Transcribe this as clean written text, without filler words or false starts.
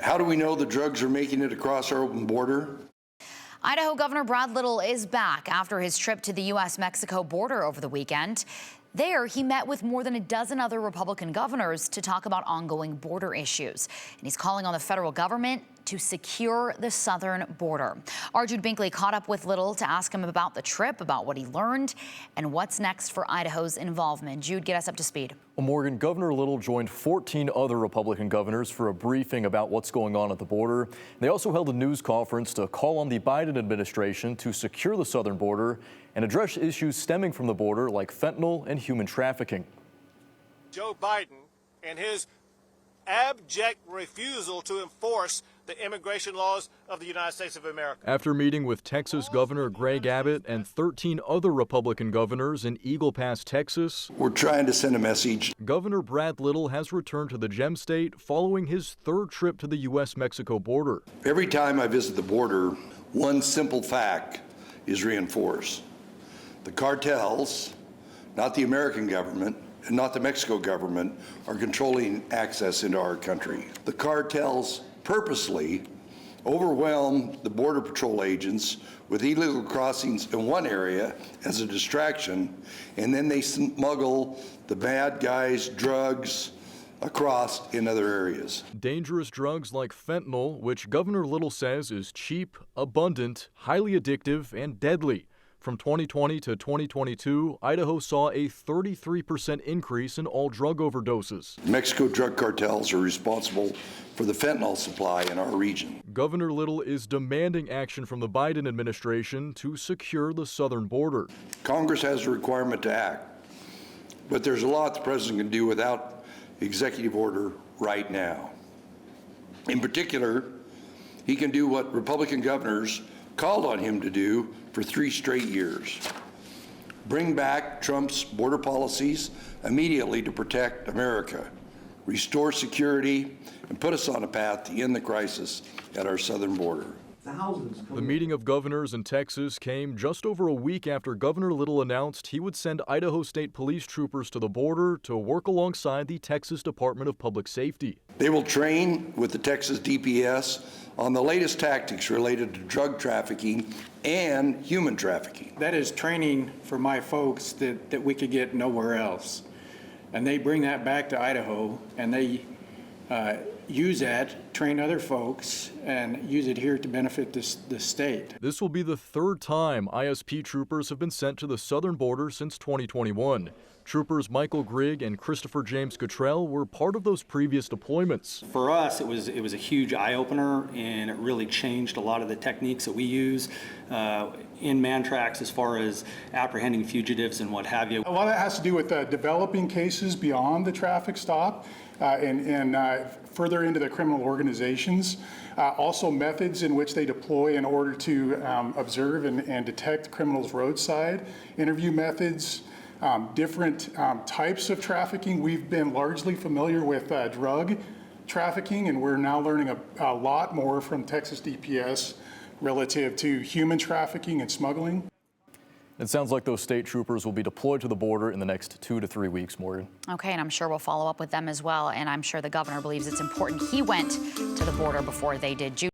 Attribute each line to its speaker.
Speaker 1: How do we know the drugs are making it across our open border?
Speaker 2: Idaho Governor Brad Little is back after his trip to the U.S.-Mexico border over the weekend. There, he met with more than a dozen other Republican governors to talk about ongoing border issues. And he's calling on the federal government to secure the southern border. Our Jude Binkley caught up with Little to ask him about the trip, about what he learned, and what's next for Idaho's involvement. Jude, get us up to speed.
Speaker 3: Well, Morgan, Governor Little joined 14 other Republican governors for a briefing about what's going on at the border. They also held a news conference to call on the Biden administration to secure the southern border and address issues stemming from the border like fentanyl and human trafficking.
Speaker 4: Joe Biden and his abject refusal to enforce the immigration laws of the United States of America.
Speaker 3: After meeting with Texas Governor Greg Abbott and 13 other Republican governors in Eagle Pass, Texas,
Speaker 1: We're trying to send a message.
Speaker 3: Governor Brad Little has returned to the Gem State following his third trip to the U.S.-Mexico border.
Speaker 1: Every time I visit the border, one simple fact is reinforced. The cartels, not the American government, and not the Mexico government, are controlling access into our country. The cartels purposely overwhelm the Border Patrol agents with illegal crossings in one area as a distraction, and then they smuggle the bad guys' drugs across in other areas.
Speaker 3: Dangerous drugs like fentanyl, which Governor Little says is cheap, abundant, highly addictive, and deadly. From 2020 to 2022, Idaho saw a 33% increase in all drug overdoses.
Speaker 1: Mexico drug cartels are responsible for the fentanyl supply in our region.
Speaker 3: Governor Little is demanding action from the Biden administration to secure the southern border.
Speaker 1: Congress has a requirement to act, but there's a lot the president can do without executive order right now. In particular, he can do what Republican governors called on him to do for 3 straight years. Bring back Trump's border policies immediately to protect America, restore security, and put us on a path to end the crisis at our southern border.
Speaker 3: The meeting of governors in Texas came just over a week after Governor Little announced he would send Idaho State police troopers to the border to work alongside the Texas Department of Public Safety.
Speaker 1: They will train with the Texas DPS on the latest tactics related to drug trafficking and human trafficking.
Speaker 5: That is training for my folks that we could get nowhere else. And they bring that back to Idaho, and they use that, train other folks, and use it here to benefit the state.
Speaker 3: This will be the third time ISP troopers have been sent to the southern border since 2021. Troopers Michael Grigg and Christopher James Cottrell were part of those previous deployments.
Speaker 6: For us, it was a huge eye-opener, and it really changed a lot of the techniques that we use in man-tracks as far as apprehending fugitives and what have you.
Speaker 7: A lot of that has to do with developing cases beyond the traffic stop and further into the criminal organizations. Also methods in which they deploy in order to observe and detect criminals roadside, interview methods, different types of trafficking. We've been largely familiar with drug trafficking, and we're now learning a lot more from Texas DPS relative to human trafficking and smuggling.
Speaker 3: It sounds like those state troopers will be deployed to the border in the next 2 to 3 weeks, Morgan.
Speaker 2: Okay, and I'm sure we'll follow up with them as well. And I'm sure the governor believes it's important he went to the border before they did.